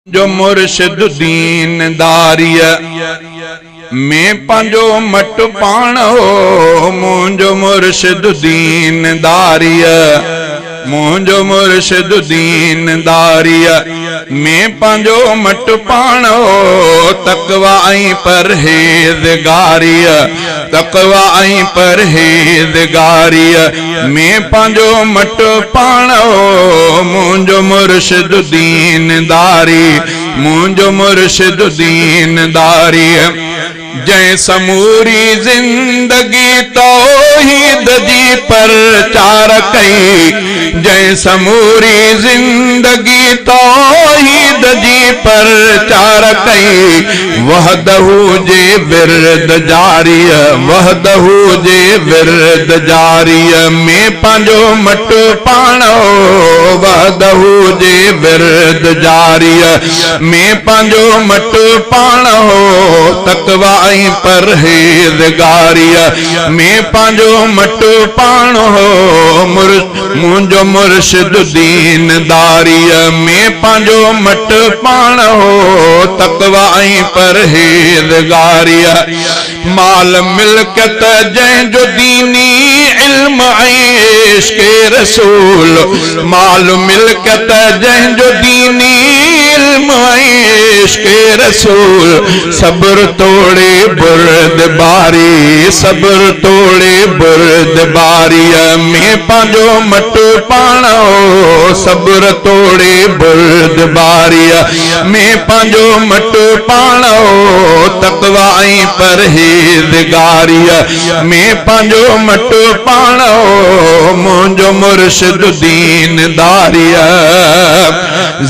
जो मुर्शिद दीनदारिय में पंजो मट पाणो मुंजो मुर्शिद दीनदारिय मुंजो मुर्शिद दीनदारिय में पंजो मट पाणो तकवा ऐं परहेज़गारिय तकवा ऐं परहेज़गारिय में पंजो मट पाणो मुंजो मुर्शिद दीनदारी मुंजो मुर्शिद दीनदारी जै समूरी जिंदगी तौहीद जी प्रचार कई जै समूरी जिंदगी तौहीद जी प्रचार कई वहदहू जे विरद जारिय वहदहू जे विरद जारिय में पंजो मट पाणो वहदहू जे विरद जारिय में पंजो मट पाणो तकवा ऐं परहेज़गारिय में पंजो मट पाणो मुंजो मुर्शिद दीनदारिय में पंजो मट पाणो तकवा ऐं परहेज़गारिय माल मिल्कियत जंहिंजो दीनी इल्म ऐं इश्क़े रसूल माल मिल्कियत जंहिंजो दीनी इल्म ऐं इश्क़े रसूल सब्र तोड़े बुर्द बारी सब्र तोड़े बुर्द बारीअ में पंजो मट पाणो सब्र तोड़े बुर्द बारीअ में पंजो मट पाणो तकवा ऐं परहेज़गारिय में पंजो मट पाणो मुंजो मुर्शिद दीनदारिय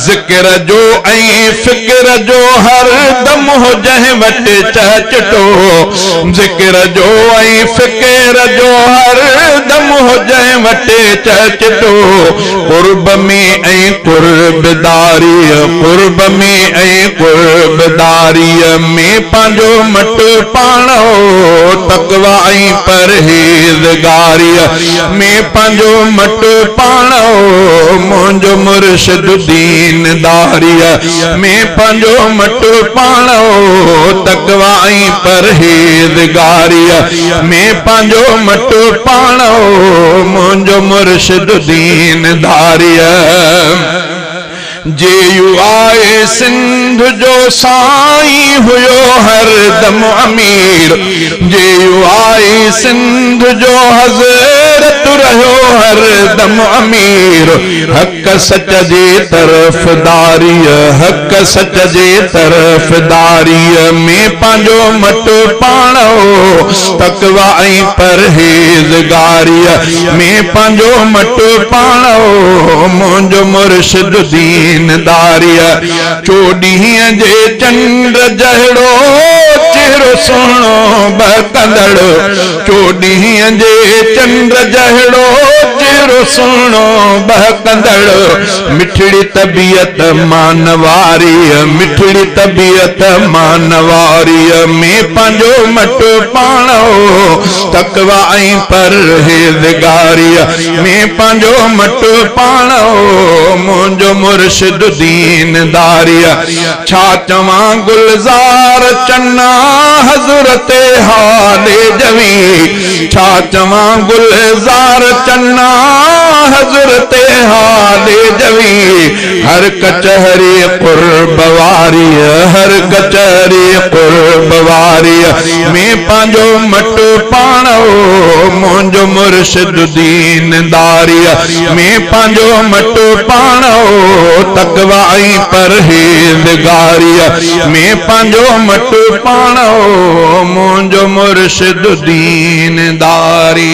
ज़िक्र जो ऐं फ़िक्र जो हर दम हो जंहिं वटि चचटो ज़िक्र जो ऐं फ़िक्र जो हर दम हो जंहिं वटि चचटो क़ुर्ब में ऐं क़ुर्बदारीअ क़ुर्ब में ऐं क़ुर्बदारीअ में पंजो मट पाणो तकवा ऐं परहेज़गारिय में पंजो मट पाणो मुंजो मुर्शिद दीनदारिय में पंजो मट पाणो तकवा ऐं परहेज़गारिय में पंजो मट पाणो मुंजो मुर्शिद दीनदारिय जे यू आए सिंध जो साईं हुयो हर दम अमीर जे यू आए सिंध जो हज़रत रहियो हर दम अमीर हक सच जे तरफ़दारीअ हक सच जे तरफ़दारीअ में पंजो मट पाणो तकवा ऐं परहेज़गारिय में पंजो मट पाणो मुंजो मुर्शिद दीनदारिय चोॾींहं जे चंड जहिड़ो चेहरो सुहिणो बहकंदड़ चोॾींहं जे चंड जहिड़ो चेहरो सुहिणो बहकंदड़ मिठड़ी तबियत मानवारीअ मिठड़ी तबियत मानवारीअ में पंजो मट पाणो तकवा ऐं परहेज़गारिय में पंजो मट पाणो मुंजो मुर्शिद दीनदारिय छा चवां गुलज़ार चन्ना हज़रत हाले जवी छा चवां गुलज़ार चन्ना हज़रत हाले जवी हर कचहरी क़ुर्ब वारीअ हर कचहरी क़ुर्ब वारीअ में पंजो मट पाणो मुंजो मुर्शिद दीनदारिय में पंजो मट पाणो तकवा ऐं परहेज़गारिय में पंजो मट पाणो मुंजो मुर्शिद दीनदारी